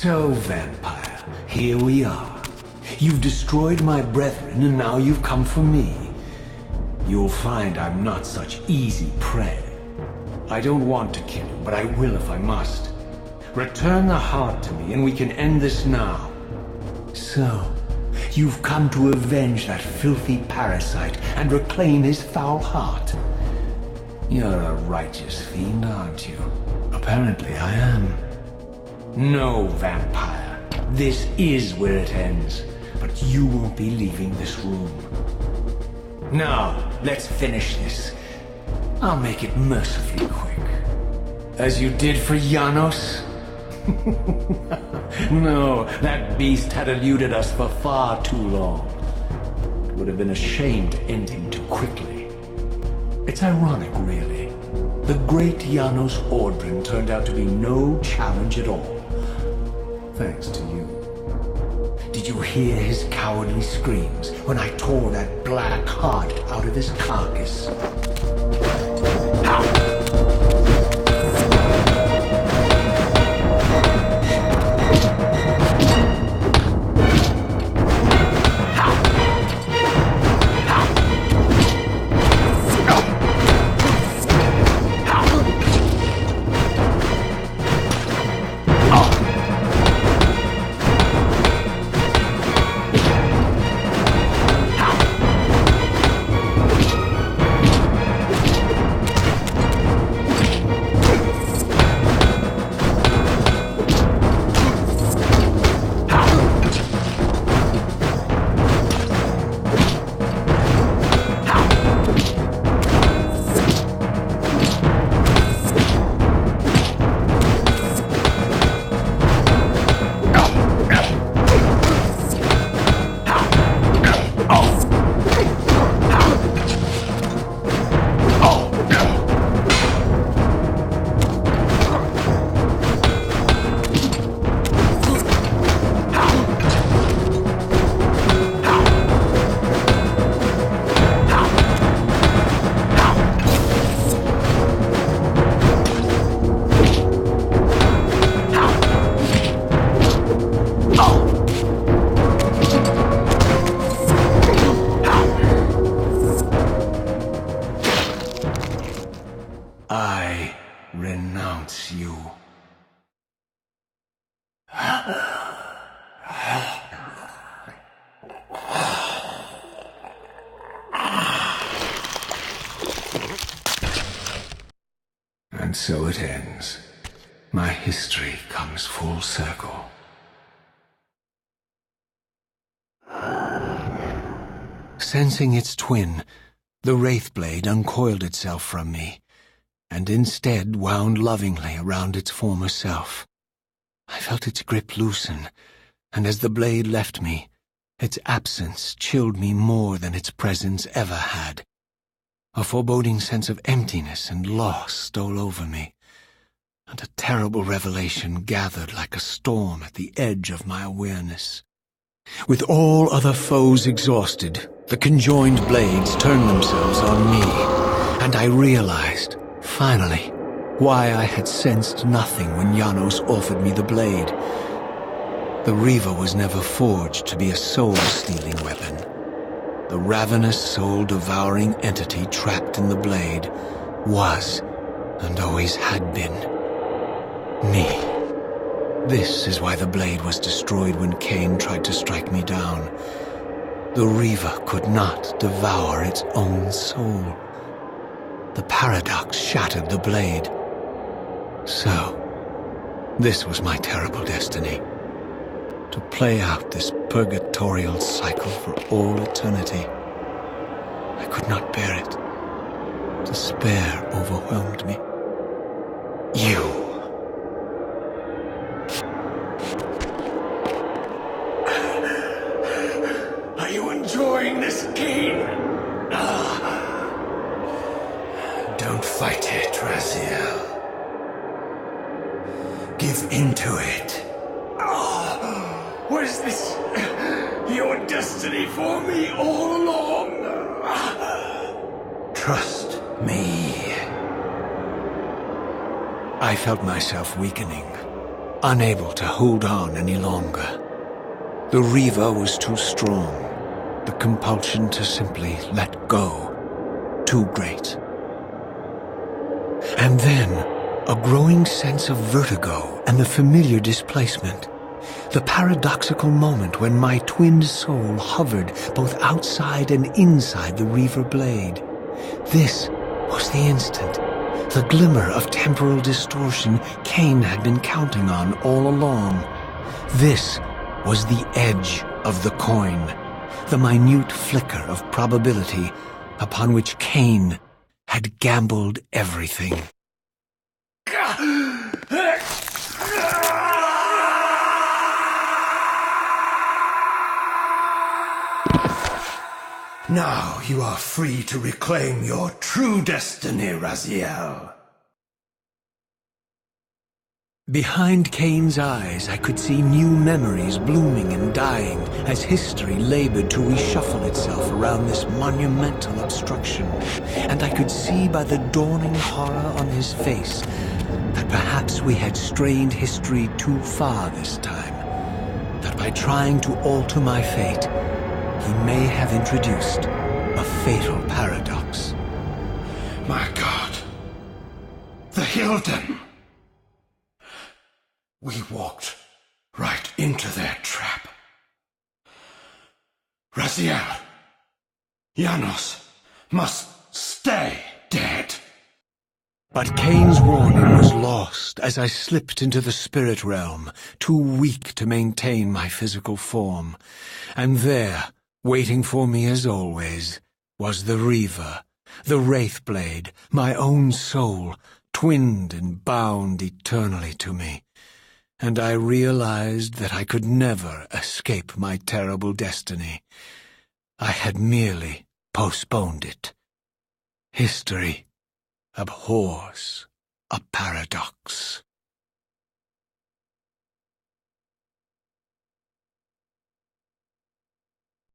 So, vampire, here we are. You've destroyed my brethren, and now you've come for me. You'll find I'm not such easy prey. I don't want to kill you, but I will if I must. Return the heart to me, and we can end this now. So, you've come to avenge that filthy parasite and reclaim his foul heart. You're a righteous fiend, aren't you? Apparently I am. No, vampire. This is where it ends. But you won't be leaving this room. Now, let's finish this. I'll make it mercifully quick. As you did for Janos? No, that beast had eluded us for far too long. It would have been a shame to end him too quickly. It's ironic, really. The great Janos Ordrin turned out to be no challenge at all. Thanks to you. Did you hear his cowardly screams when I tore that black heart out of his carcass? Ha! I renounce you. And so it ends. My history comes full circle. Sensing its twin, the Wraithblade uncoiled itself from me, and instead wound lovingly around its former self. I felt its grip loosen, and as the blade left me, its absence chilled me more than its presence ever had. A foreboding sense of emptiness and loss stole over me, and a terrible revelation gathered like a storm at the edge of my awareness. With all other foes exhausted, the conjoined blades turned themselves on me, and I realized, finally, why I had sensed nothing when Janos offered me the blade. The Reaver was never forged to be a soul-stealing weapon. The ravenous, soul-devouring entity trapped in the blade was, and always had been, me. This is why the blade was destroyed when Kain tried to strike me down. The Reaver could not devour its own soul. The paradox shattered the blade. So, this was my terrible destiny. To play out this purgatorial cycle for all eternity. I could not bear it. Despair overwhelmed me. You. Are you enjoying this game? Don't fight it, Raziel. Give into it. Was this your destiny for me all along? Trust me. I felt myself weakening, unable to hold on any longer. The Reaver was too strong, the compulsion to simply let go too great. And then, a growing sense of vertigo and the familiar displacement. The paradoxical moment when my twinned soul hovered both outside and inside the Reaver blade. This was the instant, the glimmer of temporal distortion Kain had been counting on all along. This was the edge of the coin, the minute flicker of probability upon which Kain had gambled everything. Now you are free to reclaim your true destiny, Raziel. Behind Kain's eyes, I could see new memories blooming and dying as history labored to reshuffle itself around this monumental obstruction. And I could see by the dawning horror on his face that perhaps we had strained history too far this time. That by trying to alter my fate, he may have introduced a fatal paradox. My God, the Hilden! We walked right into their trap. Raziel, Janos must stay dead. But Kain's warning was lost as I slipped into the spirit realm, too weak to maintain my physical form. And there, waiting for me as always, was the Reaver, the Wraithblade, my own soul, twinned and bound eternally to me. And I realized that I could never escape my terrible destiny. I had merely postponed it. History abhors a paradox.